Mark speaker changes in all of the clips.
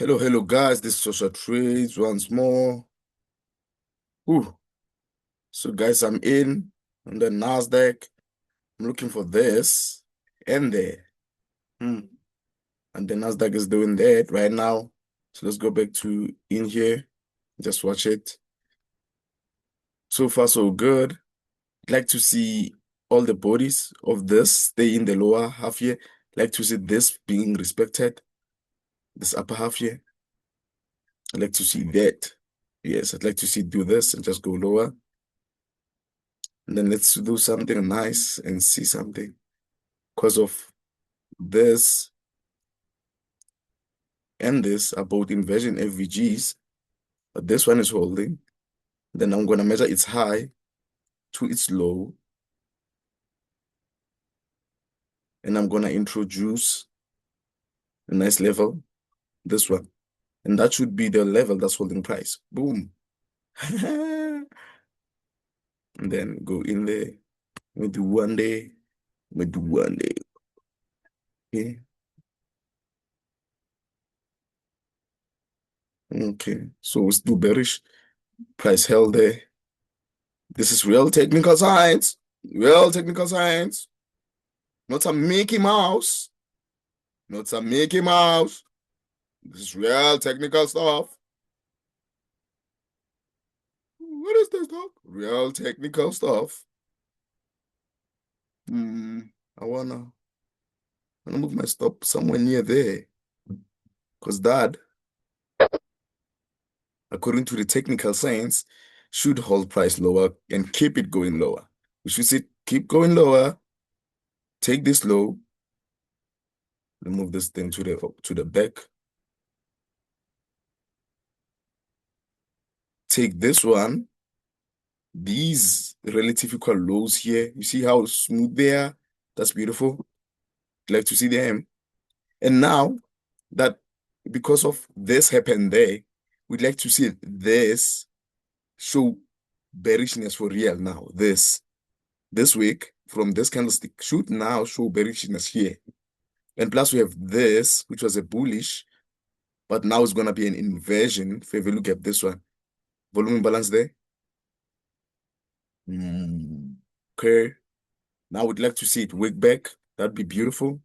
Speaker 1: Hello, guys. This is Social Trades once more. Ooh. So, guys, I'm in on the NASDAQ. I'm looking for this and there. And the NASDAQ is doing that right now. So let's go back to in here. Just watch it. So far, so good. I'd like to see all the bodies of this stay in the lower half here. I'd like to see this being respected. This upper half here. I'd like to see that. Yes, I'd like to see do this and just go lower. And then let's do something nice and see something. Because of this and this are both inversion FVGs, but this one is holding. Then I'm going to measure its high to its low. And I'm going to introduce a nice level, this one. And that should be the level that's holding price. Boom. And then go in there. We do one day. We do one day. Okay. Okay. So it's too bearish. Price held there. This is real technical science. Real technical science. Not a Mickey Mouse. Not a Mickey Mouse. This is real technical stuff. What is this stuff? Real technical stuff. I wanna move my stop somewhere near there. Because that, according to the technical science, should hold price lower and keep it going lower. We should say keep going lower, take this low, remove this thing to the back. Take this one, these relative equal lows here. You see how smooth they are? That's beautiful. Like to see them. And now that because of this happened there, we'd like to see this show bearishness for real now. This week from this candlestick should now show bearishness here. And plus we have this, which was a bullish, but now it's going to be an inversion. If you have a look at this one, volume imbalance there. Okay. Now we'd like to see it wake back. That'd be beautiful.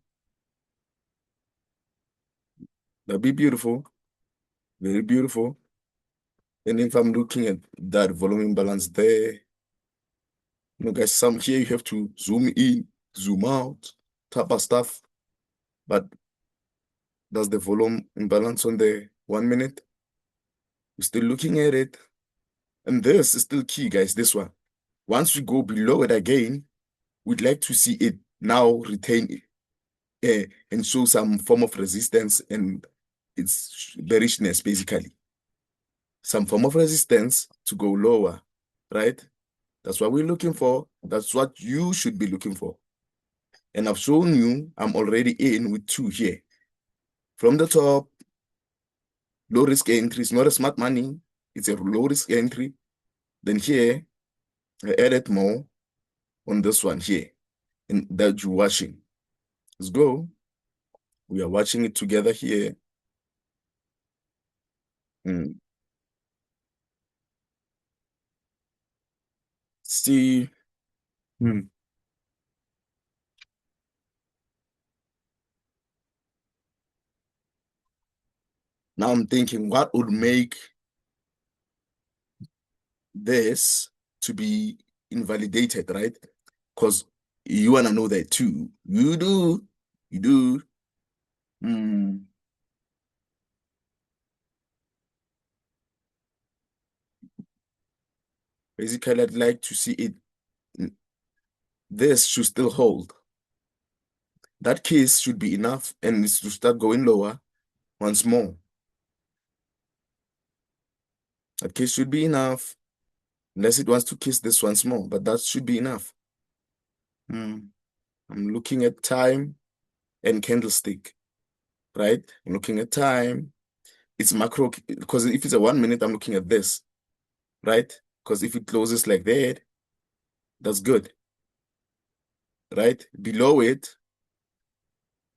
Speaker 1: That'd be beautiful. Very beautiful. And if I'm looking at that volume imbalance there, guys, some here you have to zoom in, zoom out, type of stuff. But that's the volume imbalance on the 1 minute. We're still looking at it. And this is still key, guys, this one. Once we go below it again, we'd like to see it now retain and show some form of resistance and its bearishness, basically. Some form of resistance to go lower, right? That's what we're looking for. That's what you should be looking for. And I've shown you I'm already in with 2 here. From the top, low risk entry. It's not a smart money. It's a low risk entry. Then here, I added more on this one here. And that you're watching. Let's go. We are watching it together here. See. Now I'm thinking what would make this to be invalidated, right? Because you want to know that too. You do. You do. Basically, I'd like to see it. This should still hold. That case should be enough and it's to start going lower once more. That case should be enough. Unless it wants to kiss this once more, but that should be enough. I'm looking at time and candlestick, right? I'm looking at time. It's macro, because if it's a 1 minute, I'm looking at this, right? Because if it closes like that, that's good, right? Below it,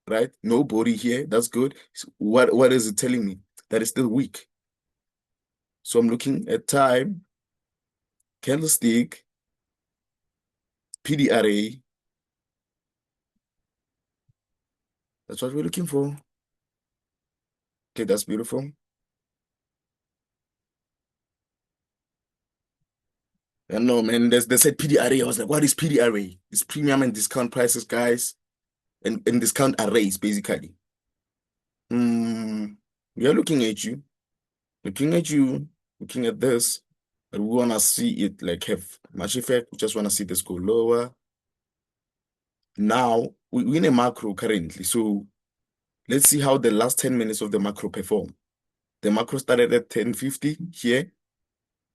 Speaker 1: right? No body here, that's good. So what is it telling me? that is still weak. So I'm looking at time, candlestick, PDRA. That's what we're looking for. Okay, that's beautiful. And no, man, they said PDRA. I was like, what is PDRA? It's premium and discount prices, guys. And discount arrays, basically. We are looking at you, looking at you, looking at this. But we want to see it like have much effect. We just want to see this go lower. Now, we're in a macro currently. So let's see how the last 10 minutes of the macro perform. The macro started at 1050 here,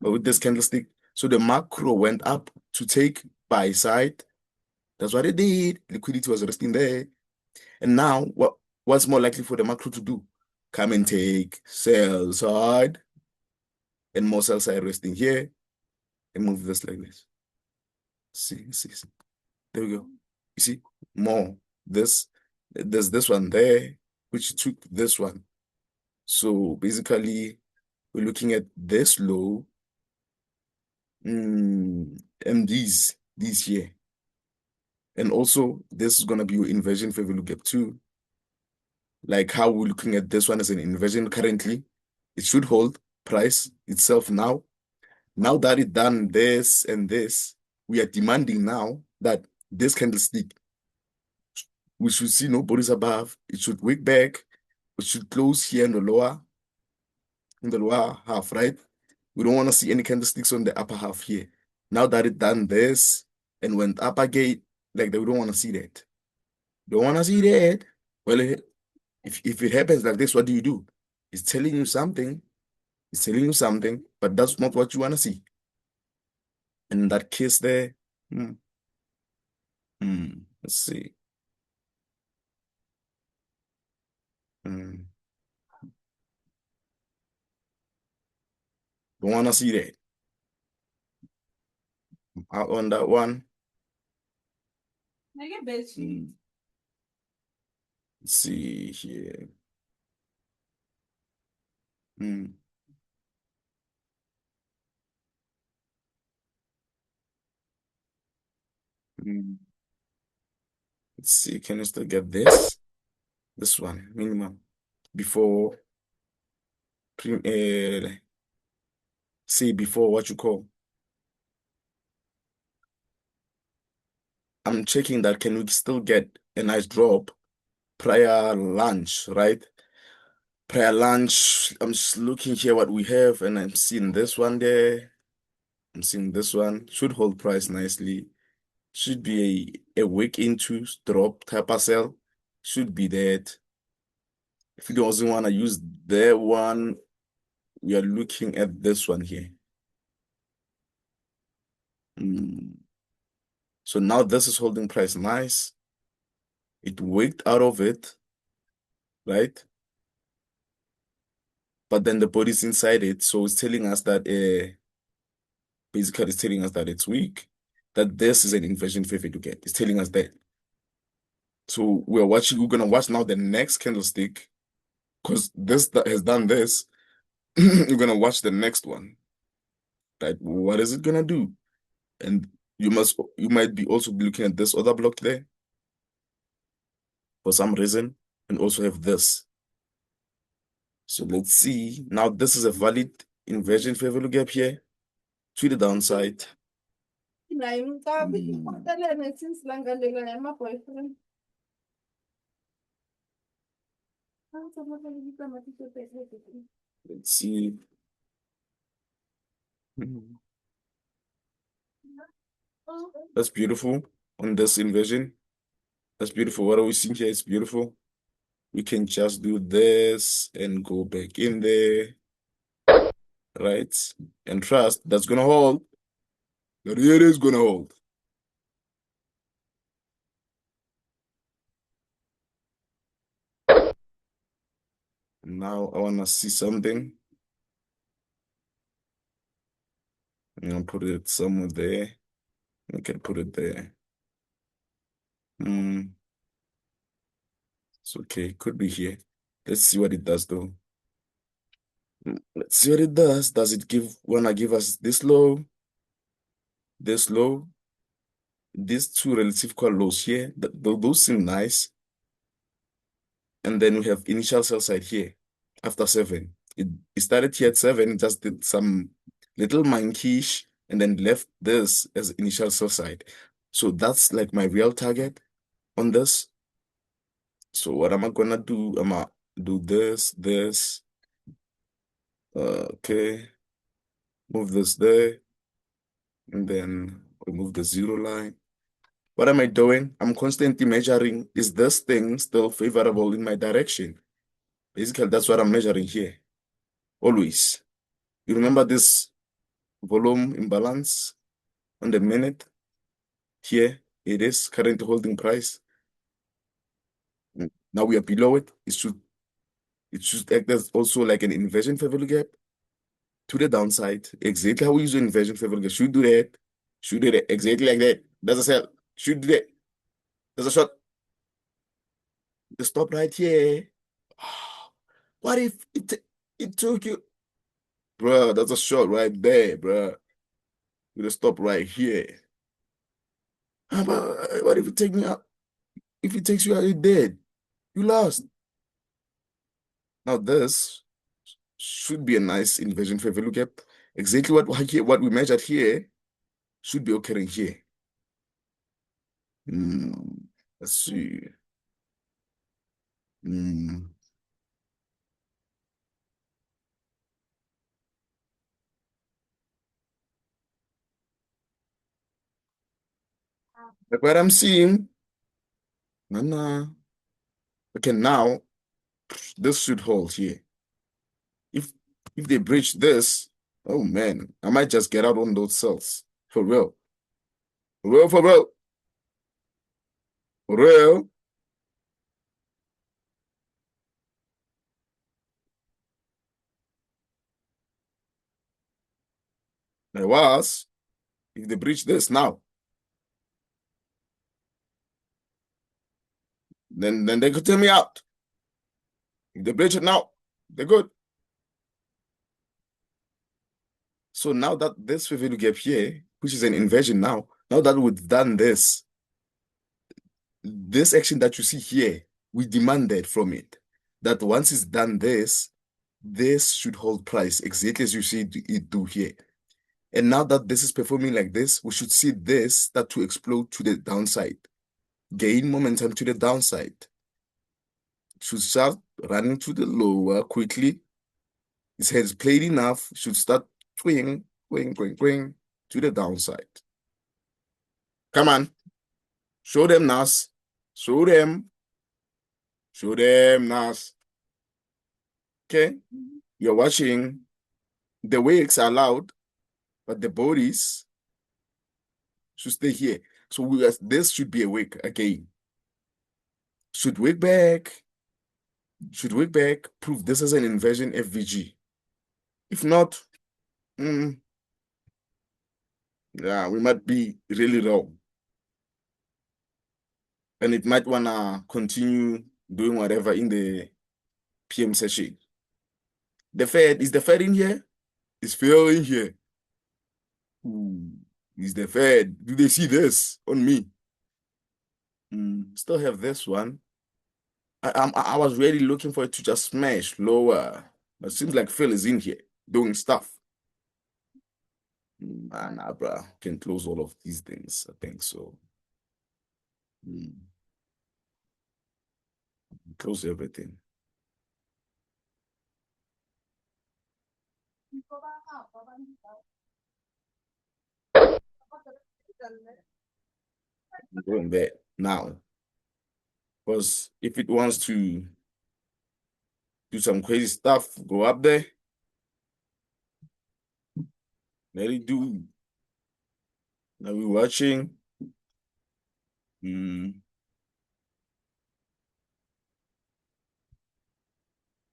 Speaker 1: but with this candlestick. So the macro went up to take buy side. That's what it did. Liquidity was resting there. And now, what's more likely for the macro to do? Come and take sell side and more sell side resting here and move this like this. See. There we go. You see, more. There's this one there, which took this one. So basically, we're looking at this low, and these here. And also, this is gonna be your inversion fair value gap too. Like how we're looking at this one as an inversion currently. It should hold price itself now. Now that it done this and this, we are demanding now that this candlestick, we should see no bodies above. It should wake back. It should close here in the lower half, right? We don't want to see any candlesticks on the upper half here. Now that it done this and went up again, like we don't want to see that. Don't want to see that. Well, if it happens like this, what do? It's telling you something. It's telling you something, but that's not what you want to see. And in that case there, let's see. Don't want to see that. Out on that one. Let's see here. Let's see, can you still get this? This one, minimum. Before, say before what you call. I'm checking that can we still get a nice drop prior lunch, right? Prior lunch, I'm just looking here what we have, and I'm seeing this one there. I'm seeing this one. Should hold price nicely. Should be a week into drop type of sell. Should be that. If you don't want to use that one, we are looking at this one here. So now this is holding price nice. It wicked out of it, right? But then the body's inside it, so it's telling us that basically it's telling us that it's weak, that this is an inversion fair to get. It's telling us that. So we're gonna watch now the next candlestick, because this that has done this. You're gonna watch the next one. Right? What is it gonna do? And you might be also be looking at this other block there for some reason, and also have this. So let's see. Now this is a valid inversion fair value gap here to the downside. Let's see. That's beautiful on this inversion. That's beautiful. What are we seeing here? It's beautiful. We can just do this and go back in there, right? And trust that's gonna hold. That it is gonna hold. Now I wanna see something. I'm gonna put it somewhere there. I can put it there. It's okay. Could be here. Let's see what it does though. Let's see what it does. Does it wanna give us this low, this low, these two relative equal lows here? Those seem nice. And then we have initial sell side here after 7. It started here at 7, just did some little monkeyish, and then left this as initial sell side. So that's like my real target on this. So what am I gonna do? I'm gonna do this. Okay, move this there, and then remove the 0 line. What am I doing? I'm constantly measuring, is this thing still favorable in my direction? Basically, that's what I'm measuring here. Always. You remember this volume imbalance on the minute? Here it is currently holding price. Now we are below it. It should act as also like an inversion favor gap to the downside. Exactly how we use an inversion favor gap. Should do that. Should do that exactly like that. There's a sell. Should do that. There's a shot. The stop right here. What if it took you, bro? That's a shot right there, bro. With a stop right here. What if it take me out? If it takes you out, you're dead. You lost. Now this should be a nice inversion favor look at. Exactly what we measured here should be occurring here. Let's see. Hmm. Like what I'm seeing. No, no. Okay, now this should hold here. If if they breach this, oh man, I might just get out on those cells. For real. For real, for real. For real. I was. If they breach this now, then they could tell me out. If they breach it now, they're good. So now that this revenue gap here, which is an inversion now that we've done this action that you see here, we demanded from it that once it's done this should hold price exactly as you see it do here. And now that this is performing like this, we should see this start to explode to the downside, gain momentum to the downside. Should start running to the lower quickly. Its head's played enough, should start swinging, swing to the downside. Come on, show them NAS. Show them. Show them NAS. Okay, you're watching. The wicks are loud, but the bodies should stay here. So this should be a wick again. Should wick back. Should wick back. Prove this is an inversion FVG. If not, yeah, we might be really wrong. And it might wanna continue doing whatever in the PM session. The Fed in here? Is Phil in here? Ooh, is the Fed? Do they see this on me? Still have this one. I was really looking for it to just smash lower. But it seems like Phil is in here doing stuff. Nah, bro. Can close all of these things. I think so. Close everything. I'm doing that now. Because if it wants to do some crazy stuff, go up there, let it do. Now we're watching. Mm.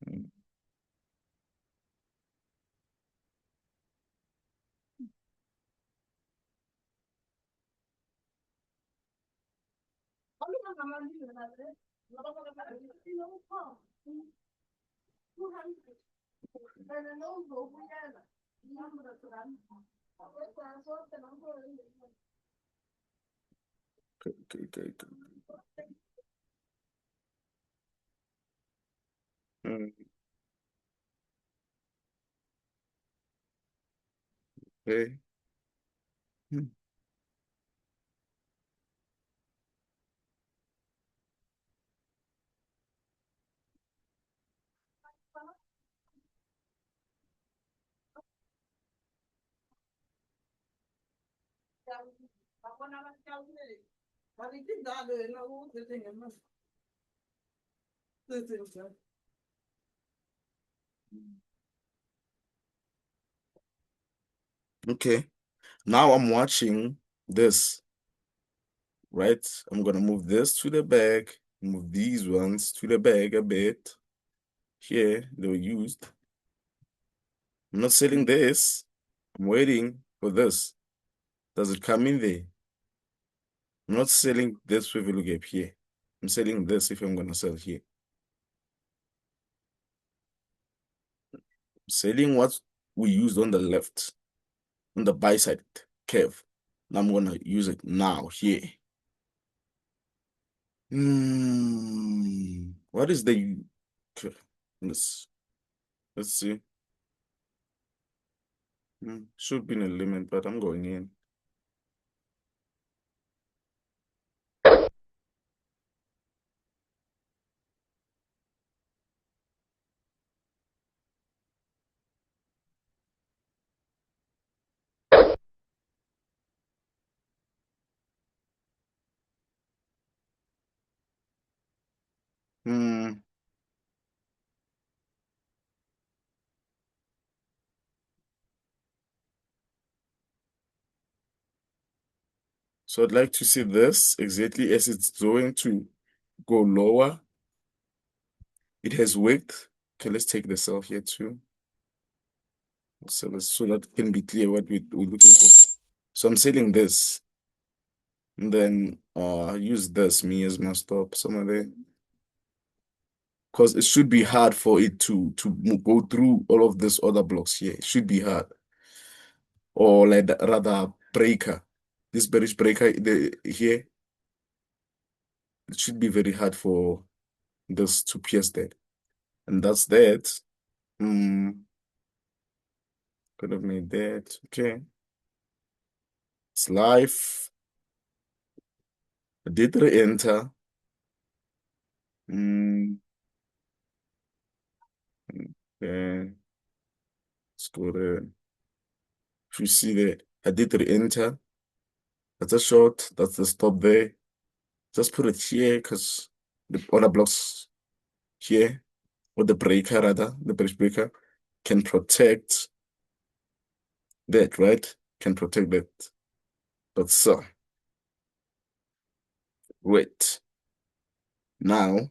Speaker 1: Mm. Okay. Mm, okay. Mm. Okay. Now I'm watching this, right? I'm gonna move this to the back, move these ones to the back a bit. Here, they were used. I'm not selling this. I'm waiting for this. Does it come in there? I'm not selling this with a look gap here. I'm selling this if I'm gonna sell here. I'm selling what we used on the left, on the buy side curve. Now I'm gonna use it now here. What is the okay, let's see. Should be in a limit, but I'm going in. Hmm. So I'd like to see this exactly as it's going to go lower. It has wicked. Okay, let's take this off here too. So that it can be clear what we're looking for. So I'm selling this, and then use this me as my stop somewhere there. Because it should be hard for it to go through all of these other blocks here. It should be hard. Or like rather breaker. This bearish breaker here, it should be very hard for this to pierce that. And that's that. Could have made that. Okay. It's live. I did re-enter. Mm, okay. Let's go there. If you see that I did re-enter. That's a short. That's the stop there. Just put it here because the other blocks here, or the breaker rather, the bridge breaker, can protect that, right? Can protect that. But so, wait. Now,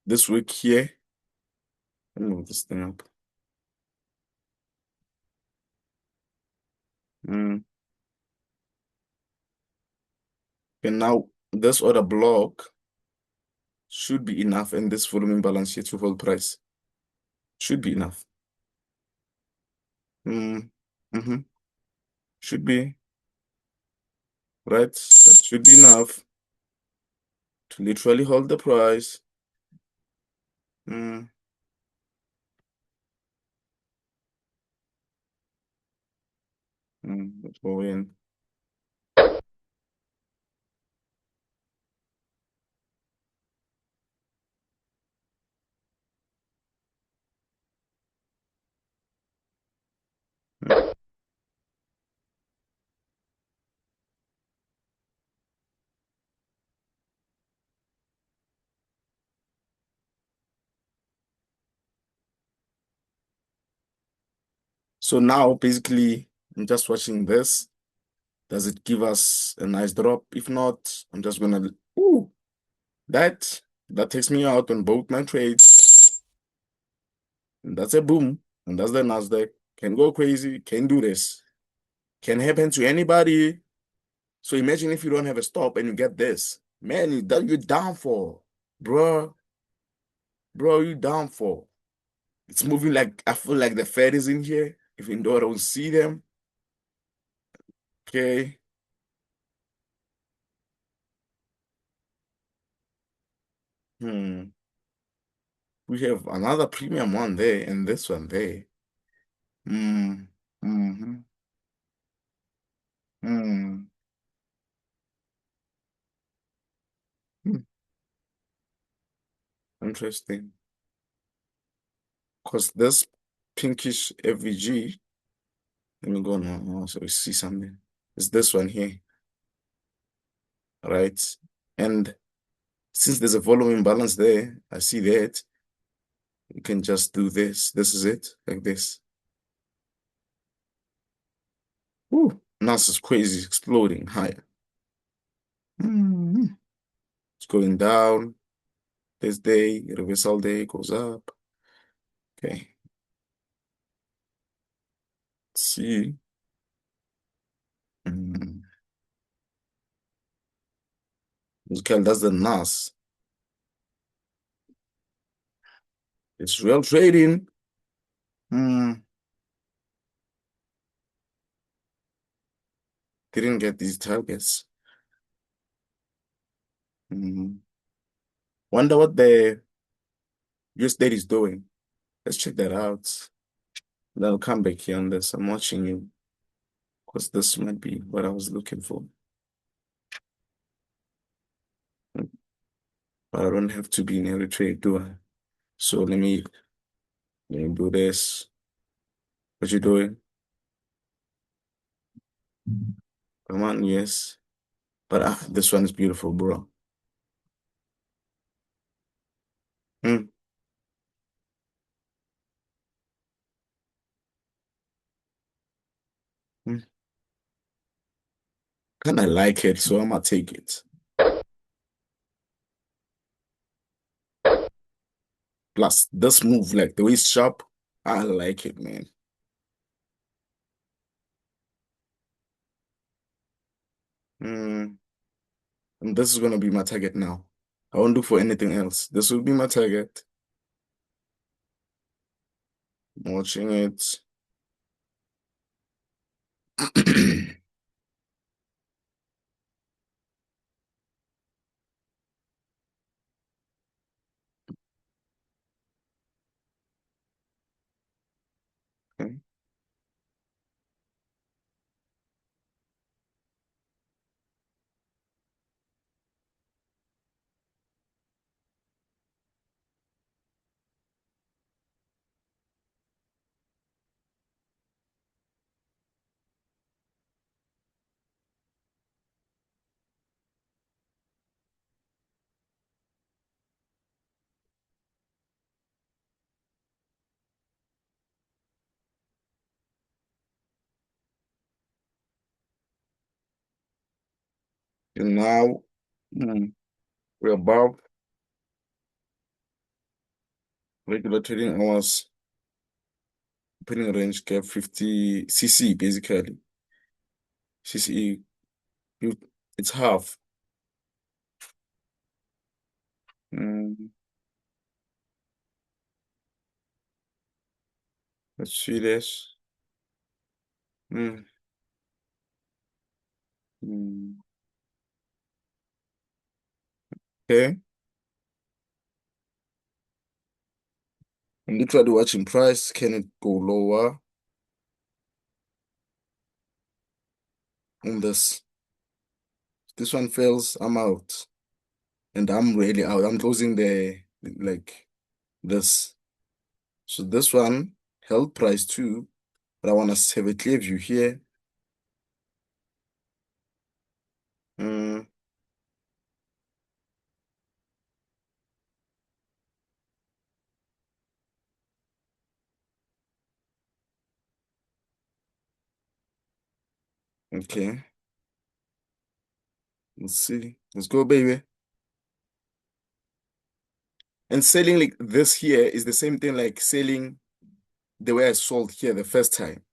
Speaker 1: this week here, let me move this thing up. Mm. And now, this other block should be enough, and this volume imbalance here to hold price should be enough. Mm-hmm. Should be, right? That should be enough to literally hold the price. Mm, let's go in. Mm. So now, basically, I'm just watching this. Does it give us a nice drop? If not, I'm just gonna, ooh, that takes me out on both my trades. And that's a boom. And that's the Nasdaq. Can go crazy, can do this. Can happen to anybody. So imagine if you don't have a stop and you get this. Man, you're down for. Bro, bro, you down for. It's moving like I feel like the Fed is in here, even though I don't see them. Okay. Hmm. We have another premium one there and this one there. Hmm. Mm-hmm. Hmm. Hmm. Interesting. Because this pinkish FVG, let me go now so we see something. It's this one here, right? And since there's a volume imbalance there, I see that. You can just do this. This is it, like this. Ooh, NAS is crazy, exploding higher. Mhm. It's going down. This day, reversal day goes up. Okay, let's see. Mm. Okay, that's the NAS. It's real trading. Hmm. Didn't get these targets. Hmm. Wonder what the US date is doing. Let's check that out. Then I'll come back here on this. I'm watching you because this might be what I was looking for. But I don't have to be in every trade, do I? So let me do this. What you doing? Come on, yes. But this one is beautiful, bro. Mm, mm. Kind of like it, so I'm gonna take it. Plus, this move, like the way it's sharp, I like it, man. Mm, and this is gonna be my target now. I won't look for anything else. This will be my target. I'm watching it. Okay. And now we're above regular trading hours, opening range gap 50 CC basically. CCE, it's half. Mm, let's see this. Mm, mm. Okay. I'm literally watching price. Can it go lower on this? If this one fails, I'm out. And I'm really out. I'm closing the like this. So this one held price too, but I want to have a clear view here. Mm, okay. Let's see. Let's go, baby. And selling like this here is the same thing like selling the way I sold here the first time.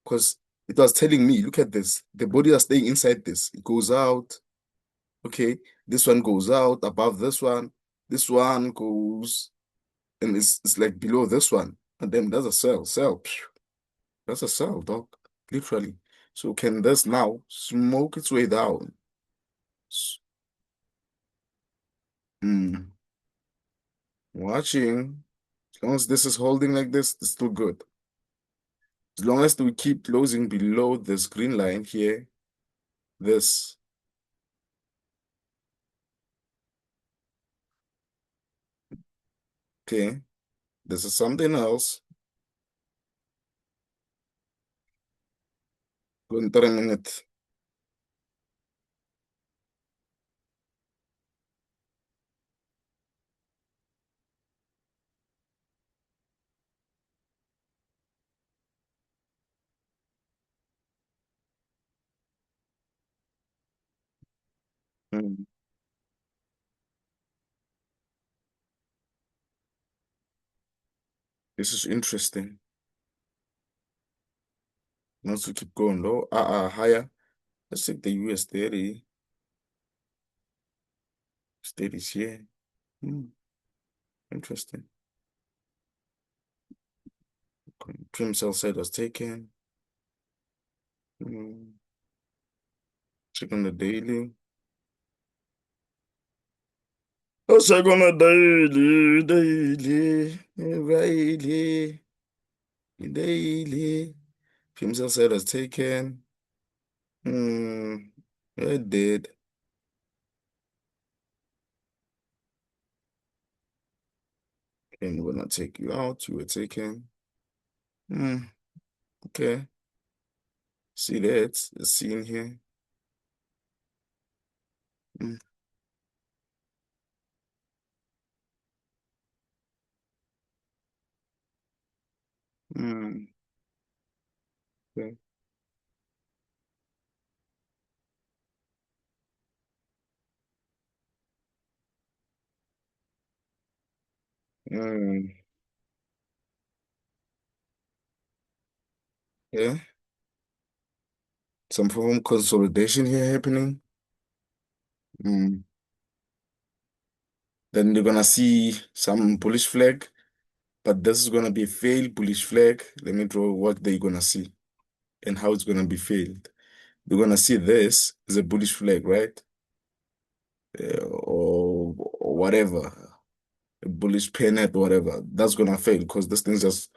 Speaker 1: Because It was telling me, look at this. The bodies are staying inside this. It goes out. Okay. This one goes out above this one. This one goes and it's like below this one. And then there's a cell. Cell. Phew. That's a cell, dog. Literally. So can this now smoke its way down? S- Hmm. Watching. As long as this is holding like this, it's still good. As long as we keep closing below this green line here, this, okay, this is something else. Go enter a minute. Hmm. This is interesting. Wants to keep going low, higher. Let's take the US 30. Steady here. Hmm. Interesting. Trim cell side was taken. Hmm. Check on the daily. Let's check on the daily. Trim cell side was taken. Hmm. It did. And we're gonna take you out. You were taken. Hmm. Okay. See that? It's seen here. Hmm. Hmm. Okay. Hmm. Yeah. Some form of consolidation here happening. Hmm. Then you're gonna see some bullish flag, but this is gonna be a failed bullish flag. Let me draw what they're gonna see and how it's gonna be failed. You're gonna see this is a bullish flag, right? Or whatever, a bullish pennant, whatever. That's gonna fail because this thing's just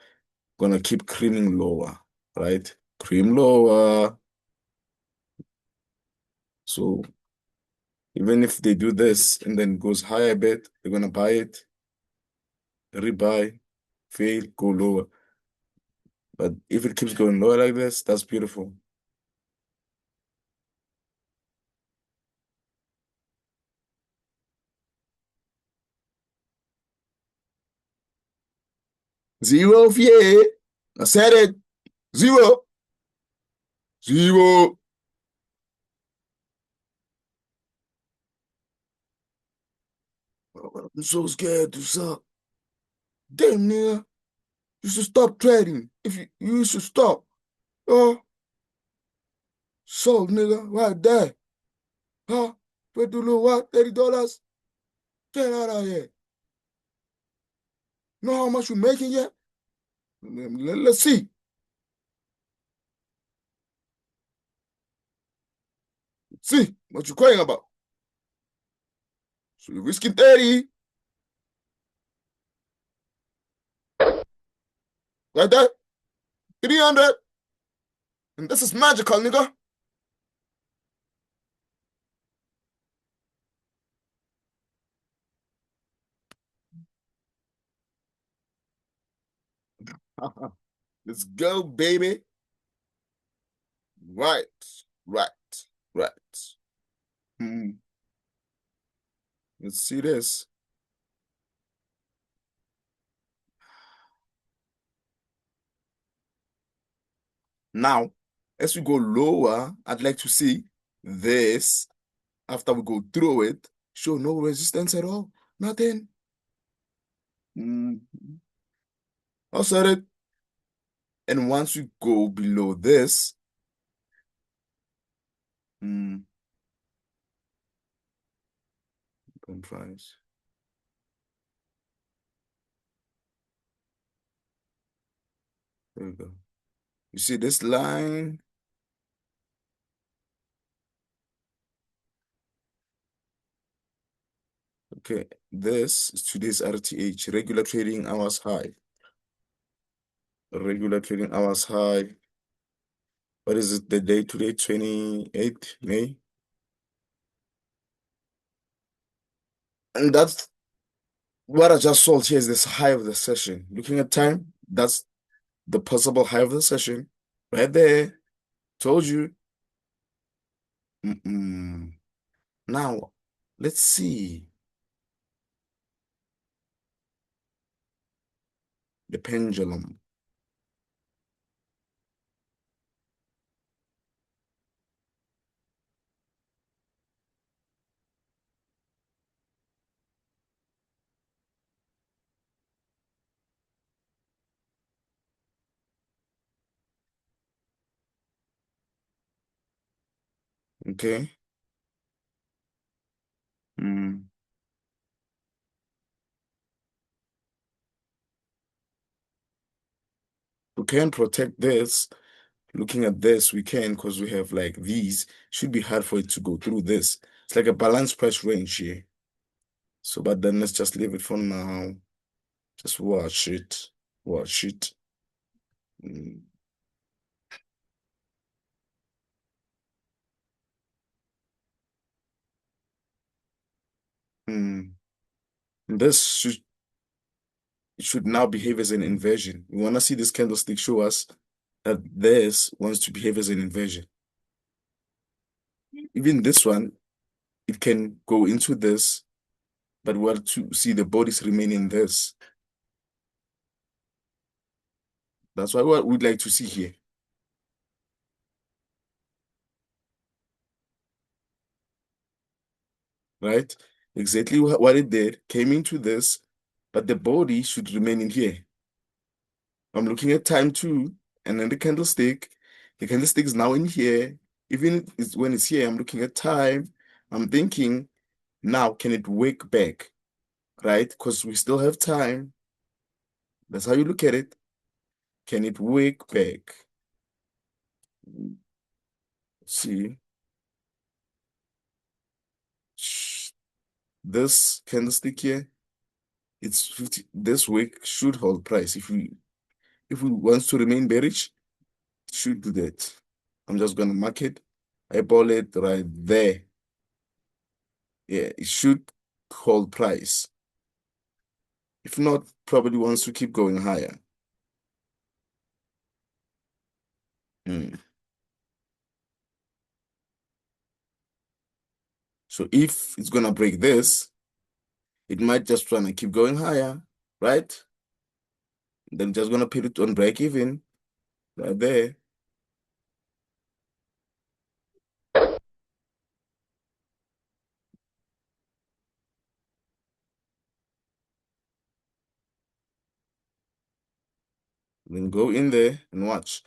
Speaker 1: gonna keep creaming lower, right? Cream lower. So even if they do this and then goes higher a bit, they're gonna buy it, rebuy, fail, go lower. But if it keeps going lower like this, that's beautiful. Zero fear. I said it. Zero. Zero. I'm so scared to suck. Damn, nigga. You should stop trading. If you should stop. Oh, so nigga, right there. Huh? But do you know what? $30? Get out of here. Know how much you making yet? Let's see. See what you crying about. So you're risking 30. Right there. 300. And this is magical, nigga. Let's go, baby. Right, right, right. Hmm. Let's see this. Now, as we go lower, I'd like to see this after we go through it. Show no resistance at all. Nothing. Hmm. I said it. And once we go below this, Mm, price. There we go. You see this line? Okay, this is today's RTH, regular trading hours high. Regular trading hours high. What is it? The day today, 28th May? And that's what I just sold here is this high of the session. Looking at time, that's the possible high of the session. Right there. Told you. Now, let's see the pendulum. Okay. Mm. We can protect this. Looking at this, we can because we have like these. Should be hard for it to go through this. It's like a balanced price range here. So, but then let's just leave it for now. Just watch it. Watch it. Mm. Mm. This should now behave as an inversion. We want to see this candlestick show us that this wants to behave as an inversion. Even this one, it can go into this, but we want to see the bodies remain in this. That's what we'd like to see here. Right? Exactly what it did, came into this, but the body should remain in here. I'm looking at time too, and then the candlestick is now in here. Even when it's here, I'm looking at time. I'm thinking, now can it wake back? Right? Because we still have time. That's how you look at it. Can it wake back? See, this candlestick here, it's 50. This wick should hold price. If we want to remain bearish, it should do that. I'm just gonna mark it. Eyeball it right there. Yeah, it should hold price. If not, probably wants to keep going higher. Mm. So if it's gonna break this, it might just try to keep going higher, right? Then just gonna put it on break even right there. Then go in there and watch.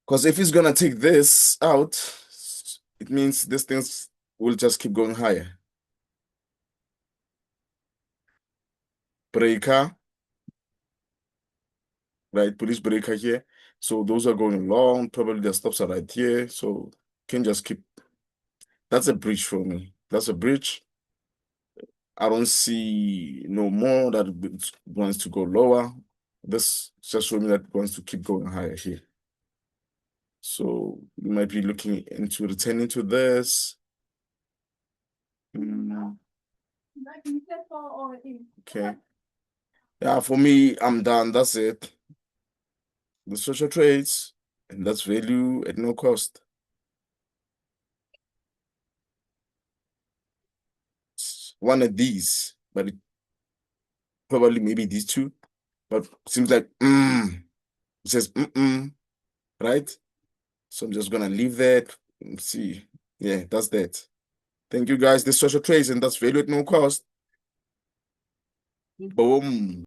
Speaker 1: Because if it's gonna take this out, it means this thing will just keep going higher. Breaker, right? Police breaker here. So those are going long. Probably the stops are right here. So can just keep. That's a bridge for me. That's a bridge. I don't see no more that it wants to go lower. This just shows me that it wants to keep going higher here. So you might be looking into returning to this. Mm, okay. Yeah, for me, I'm done. That's it. The social trades, and that's value at no cost. It's one of these, but it, probably maybe these two. But seems like it says right? So I'm just gonna leave that and see. Yeah, that's that. Thank you guys. The social trades, and that's value at no cost. Boom.